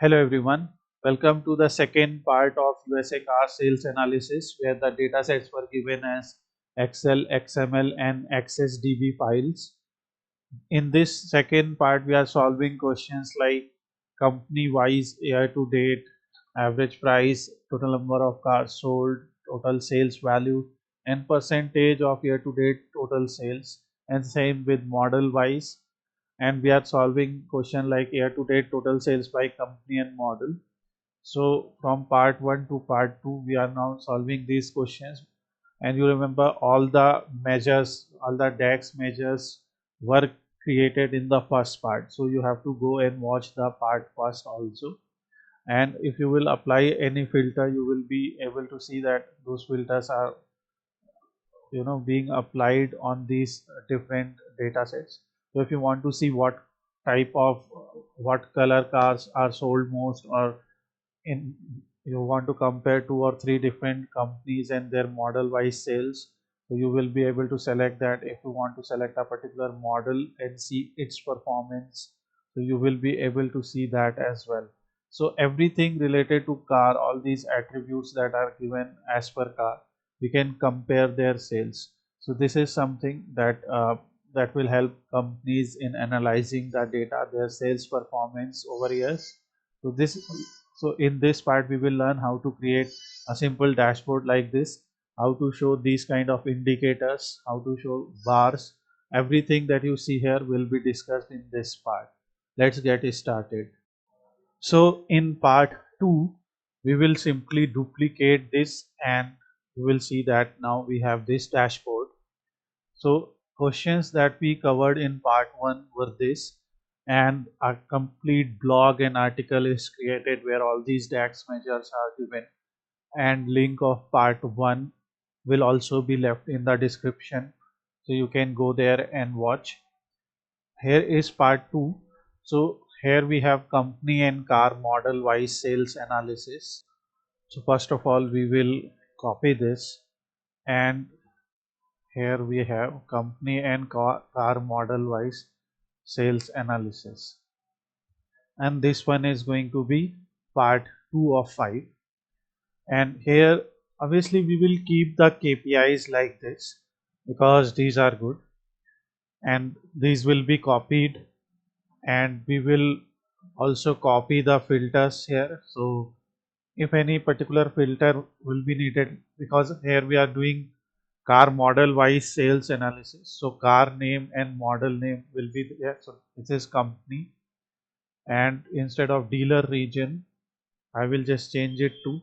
Hello everyone, welcome to the second part of USA car sales analysis where the datasets were given as Excel, XML and XSDB files. In this second part we are solving questions like company wise year to date, average price, total number of cars sold, total sales value and percentage of year to date total sales, and same with model wise, and we are solving question like year to date total sales by company and model. So from part 1 to part 2 we are now solving these questions, and you remember all the measures, all the DAX measures were created in the first part, so you have to go and watch the part first also. And if you will apply any filter, you will be able to see that those filters are being applied on these different data sets. So if you want to see type of what color cars are sold most, or in you want to compare two or three different companies and their model wise sales, so you will be able to select that. If you want to select a particular model and see its performance, so you will be able to see that as well. So everything related to car, all these attributes that are given as per car, we can compare their sales. So this is something that will help companies in analyzing the data, their sales performance over years. So in this part we will learn how to create a simple dashboard like this, how to show these kind of indicators, how to show bars. Everything that you see here will be discussed in this part. Let's get started. So in part 2 we will simply duplicate this, and you will see that now we have this dashboard. So questions that we covered in part 1 were this, and a complete blog and article is created where all these DAX measures are given, and link of part 1 will also be left in the description, so you can go there and watch. Here is part 2. So here we have company and car model wise sales analysis. So first of all we will copy this, and here we have company and car model wise sales analysis, and this one is going to be part 2 of 5. And here obviously we will keep the KPIs like this because these are good, and these will be copied, and we will also copy the filters here. So if any particular filter will be needed, because here we are doing car model wise sales analysis, so car name and model name will be there. So this is company, and instead of dealer region I will just change it to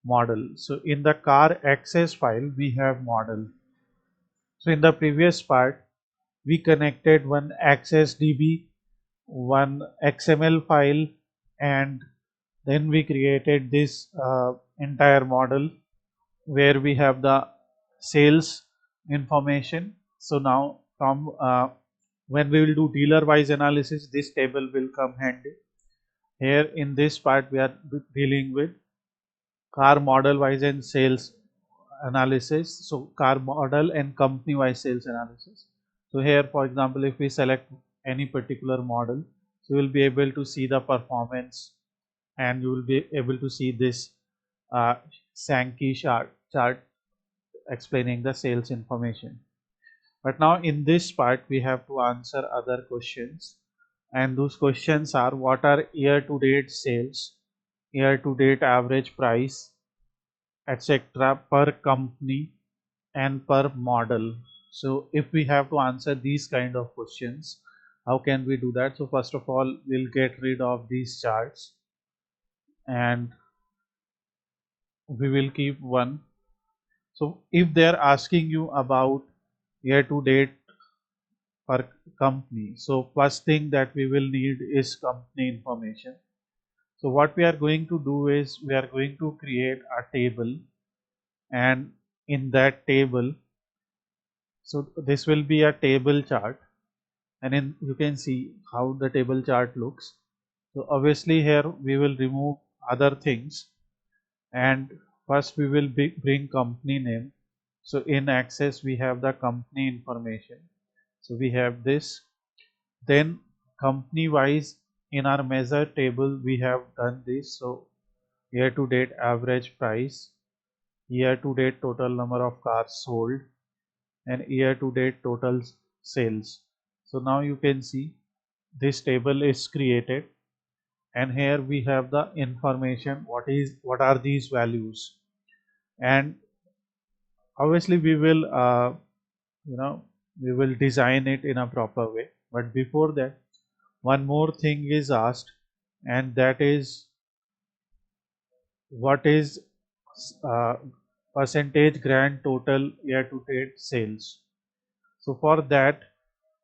model. So in the car access file we have model. So in the previous part we connected one access db, one xml file, and then we created this entire model where we have the sales information. So now from when we will do dealer wise analysis, this table will come handy. Here in this part we are dealing with car model wise and sales analysis, so car model and company wise sales analysis. So here for example if we select any particular model, so you will be able to see the performance, and you will be able to see this Sankey chart explaining the sales information. But now in this part we have to answer other questions, and those questions are: what are year to date sales, year to date average price, etc., per company and per model. So if we have to answer these kind of questions, how can we do that? So first of all we'll get rid of these charts, and we will keep one. So if they are asking you about year to date per company, so first thing that we will need is company information. So what we are going to do is we are going to create a table, and in that table, so this will be a table chart, and in you can see how the table chart looks. So obviously here we will remove other things, and first we will bring company name. So in access we have the company information, so we have this. Then company wise in our measure table we have done this. So year to date average price, year to date total number of cars sold, and year to date total sales. So now you can see this table is created, and here we have the information what are these values, and obviously we will you know we will design it in a proper way. But before that, one more thing is asked, and that is what is uh, percentage grand total year to date sales. So for that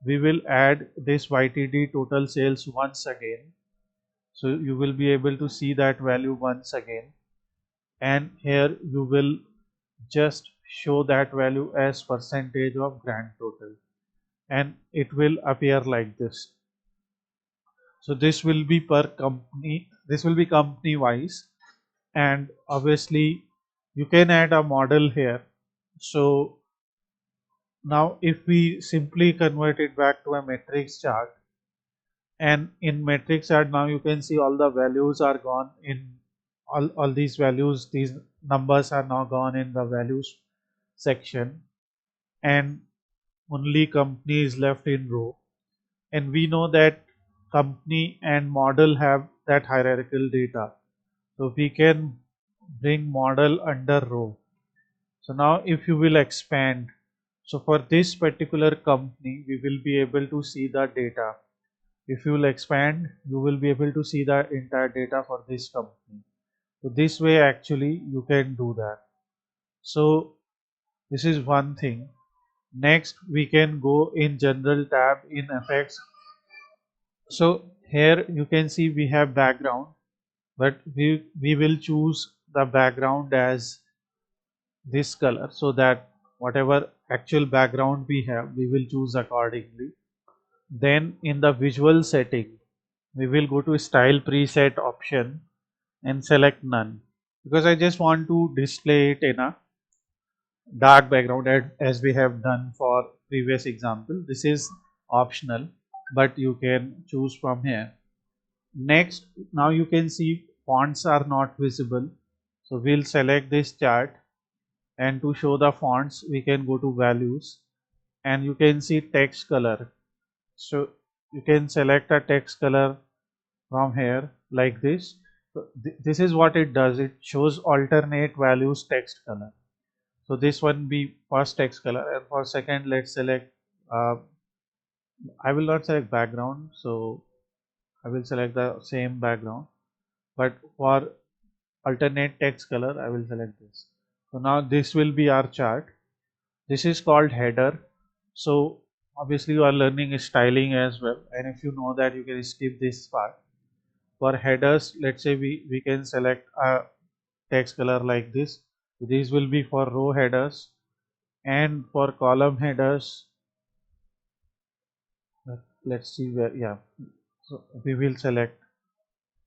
we will add this YTD total sales once again. So you will be able to see that value once again, and here you will just show that value as percentage of grand total, and it will appear like this. So this will be per company, this will be company wise, and obviously you can add a model here. So now if we simply convert it back to a matrix chart, and in matrix chart now you can see all the values are gone in all these values, these numbers are now gone in the values section, and only company is left in row. And we know that company and model have that hierarchical data, so we can bring model under row. So now if you will expand, so for this particular company we will be able to see the data. If you will expand, you will be able to see the entire data for this company. So this way actually you can do that. So this is one thing. Next we can go in general tab in effects. So here you can see we have background, but we will choose the background as this color, so that whatever actual background we have we will choose accordingly. Then in the visual setting we will go to style preset option and select none, because I just want to display it in a dark background as we have done for previous example. This is optional, but you can choose from here. Next, now you can see fonts are not visible, so we'll select this chart, and to show the fonts we can go to values, and you can see text color. So you can select a text color from here like this. So this is what it does, it shows alternate values text color. So this one be first text color, and for second let's select I will not select background, so I will select the same background, but for alternate text color I will select this. So now this will be our chart. This is called header. So obviously you are learning styling as well, and if you know that you can skip this part. For headers, let's say we can select a text color like this. So these will be for row headers, and for column headers, let's see where, yeah, so we will select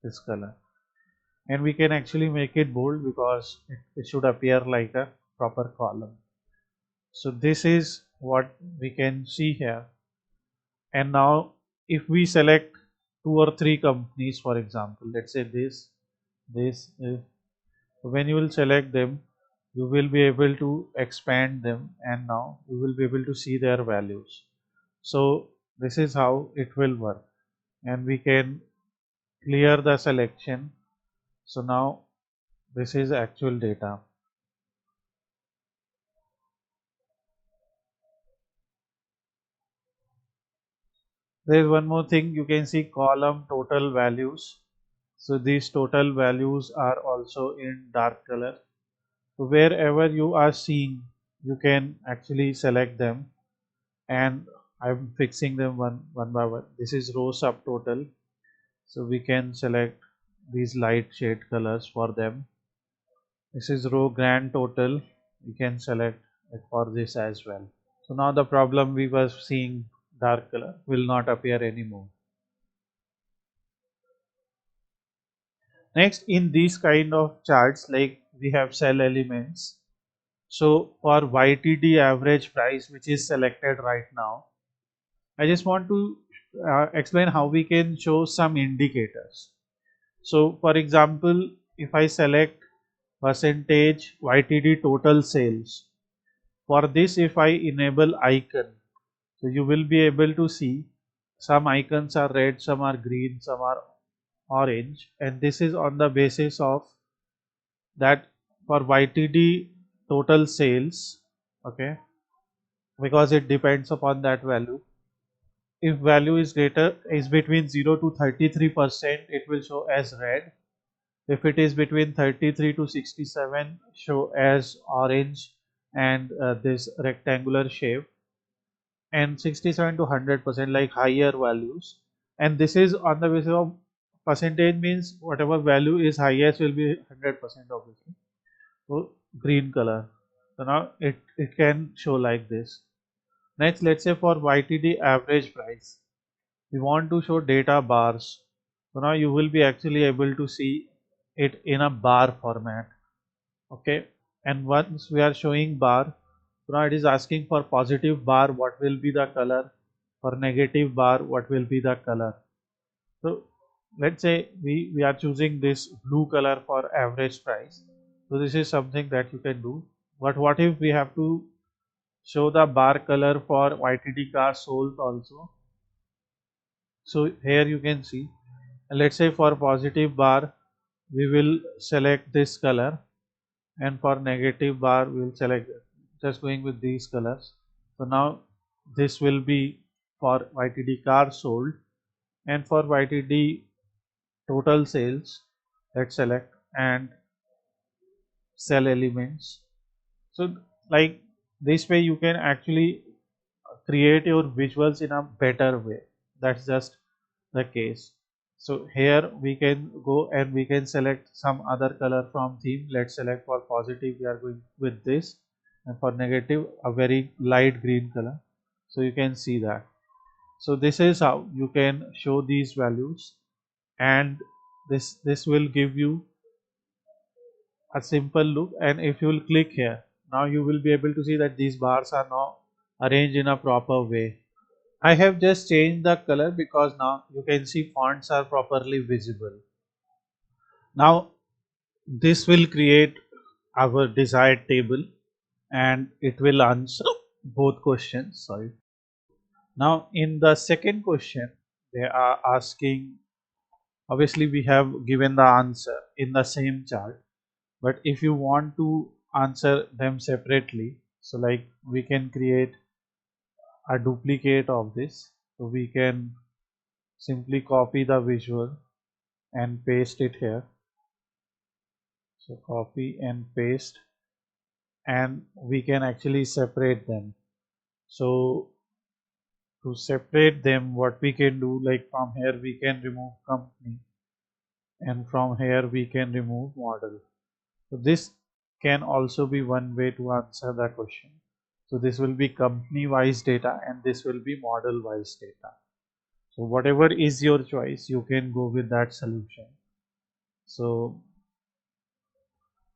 this color, and we can actually make it bold because it should appear like a proper column. So this is what we can see here. And now if we select two or three companies, for example, let's say this, when you will select them you will be able to expand them, and now you will be able to see their values. So this is how it will work, and we can clear the selection. So now this is actual data. There is one more thing, you can see column total values. So these total values are also in dark color. So wherever you are seeing, you can actually select them, and I'm fixing them one by one. This is row subtotal, so we can select these light shade colors for them. This is row grand total, we can select it for this as well. So now the problem we were seeing dark color will not appear anymore. Next, in these kind of charts, like we have cell elements. So for YTD average price, which is selected right now, I just want to explain how we can show some indicators. So for example, if I select percentage YTD total sales, for this if I enable icon, so you will be able to see some icons are red, some are green, some are orange, and this is on the basis of that for YTD total sales, okay, because it depends upon that value. If value is greater is between 0 to 33%, it will show as red. If it is between 33 to 67, show as orange and this rectangular shape, and 67 to 100% like higher values. And this is on the basis of percentage, means whatever value is highest will be 100% obviously. So green color. So now it can show like this. Next, let's say for YTD average price, we want to show data bars. So now you will be actually able to see it in a bar format. Okay, and once we are showing bar, so now it is asking for positive bar, what will be the color, for negative bar, what will be the color. So let's say we are choosing this blue color for average price. So this is something that you can do. But what if we have to show the bar color for YTD car sold also? So here you can see, let's say for positive bar we will select this color, and for negative bar we will select just going with these colors. So now this will be for YTD car sold, and for YTD total sales, let's select and cell elements. So like this way you can actually create your visuals in a better way. That's just the case. So here we can go and we can select some other color from theme. Let's select for positive, we are going with this, and for negative a very light green color. So you can see that. So this is how you can show these values, and this will give you a simple look. And if you will click here, now you will be able to see that these bars are now arranged in a proper way. I have just changed the color because now you can see fonts are properly visible. Now this will create our desired table and it will answer both questions. Sorry. Now in the second question, they are asking, obviously we have given the answer in the same chart, but if you want to answer them separately, so like we can create a duplicate of this. So we can simply copy the visual and paste it here. So copy and paste, and we can actually separate them. So to separate them, what we can do, like from here we can remove company, and from here we can remove model. So this can also be one way to answer the question. So this will be company wise data and this will be model wise data. So whatever is your choice, you can go with that solution. So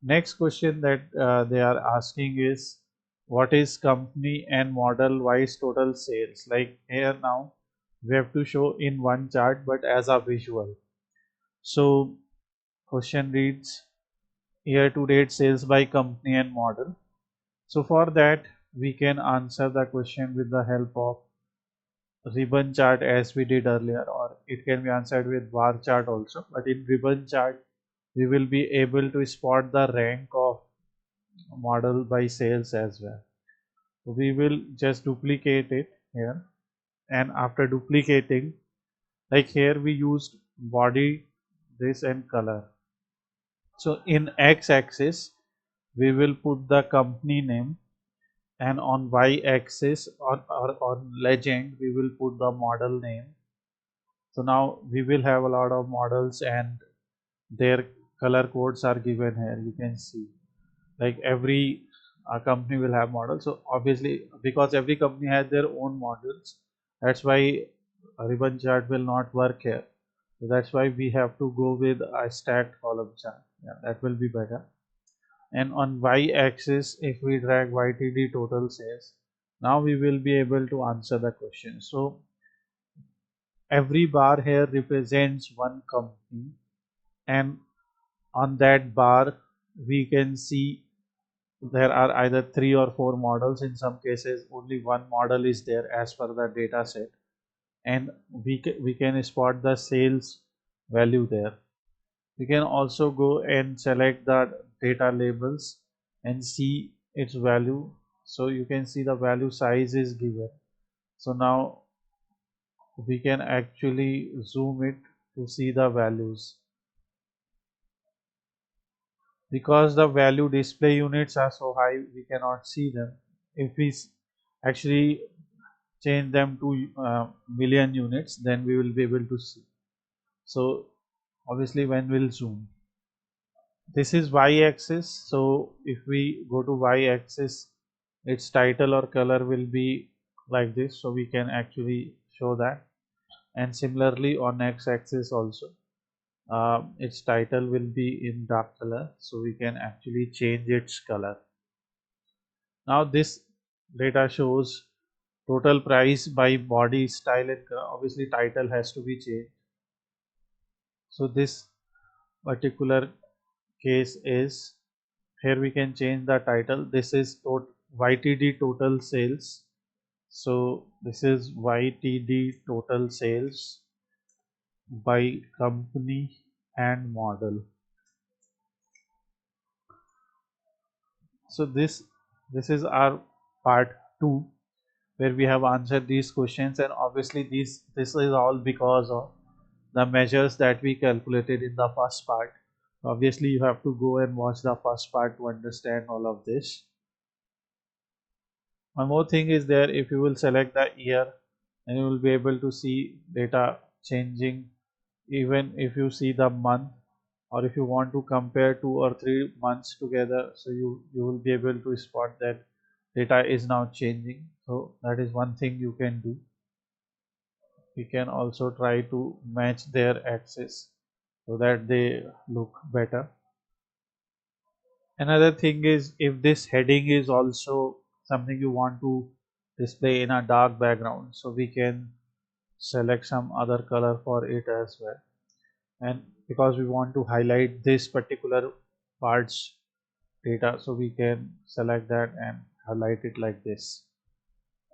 next question that they are asking is, what is company and model wise total sales? Like here now we have to show in one chart but as a visual. So question reads, year to date sales by company and model. So for that we can answer the question with the help of ribbon chart as we did earlier, or it can be answered with bar chart also. But in ribbon chart we will be able to spot the rank of model by sales as well. So we will just duplicate it here, and after duplicating, like here we used body, this and color. So in x-axis we will put the company name, and on y-axis or on legend we will put the model name. So now we will have a lot of models and their color codes are given here. You can see like every company will have models. So obviously because every company has their own models, that's why a ribbon chart will not work here. So that's why we have to go with a stacked column chart. Yeah, that will be better. And on y-axis, if we drag YTD total sales, now we will be able to answer the question. So Every bar here represents one company, and on that bar we can see there are either 3 or 4 models. In some cases only one model is there as per the data set, and we can spot the sales value there. We can also go and select the data labels and see its value. So you can see the value size is given. So now we can actually zoom it to see the values. Because the value display units are so high, we cannot see them. If we actually change them to million units, then we will be able to see. So obviously when we'll zoom, this is y-axis. So if we go to y-axis, its title or color will be like this, so we can actually show that. And similarly on x-axis also, its title will be in dark color, so we can actually change its color. Now this data shows total price by body, style and color. Obviously title has to be changed. So this particular case is, here we can change the title. This is YTD total sales. So this is YTD total sales by company and model. So this is our part 2, where we have answered these questions, and obviously this is all because of the measures that we calculated in the first part. Obviously you have to go and watch the first part to understand all of this. One more thing is there, if you will select the year, and you will be able to see data changing even if you see the month, or if you want to compare 2 or 3 months together, so you will be able to spot that data is now changing. So that is one thing you can do. We can also try to match their axis so that they look better. Another thing is, if this heading is also something you want to display in a dark background, so we can select some other color for it as well. And because we want to highlight this particular parts data, so we can select that and highlight it like this.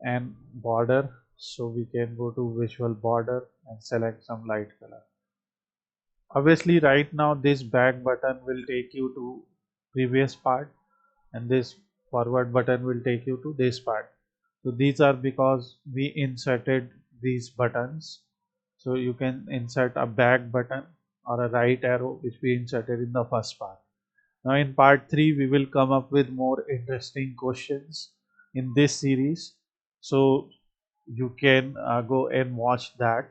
And border, so we can go to visual border and select some light color. Obviously right now this back button will take you to previous part, and this forward button will take you to this part. So these are because we inserted these buttons. So you can insert a back button or a right arrow, which we inserted in the first part. Now in part 3 we will come up with more interesting questions in this series, so you can go and watch that.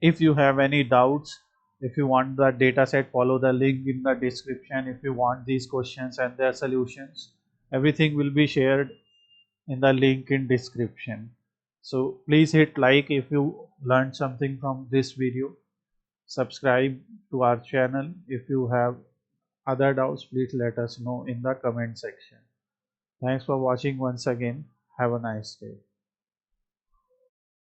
If you have any doubts, if you want the data set, follow the link in the description. If you want these questions and their solutions, everything will be shared in the link in description. So please hit like if you learned something from this video. Subscribe to our channel. If you have other doubts, please let us know in the comment section. Thanks for watching once again. Have a nice day.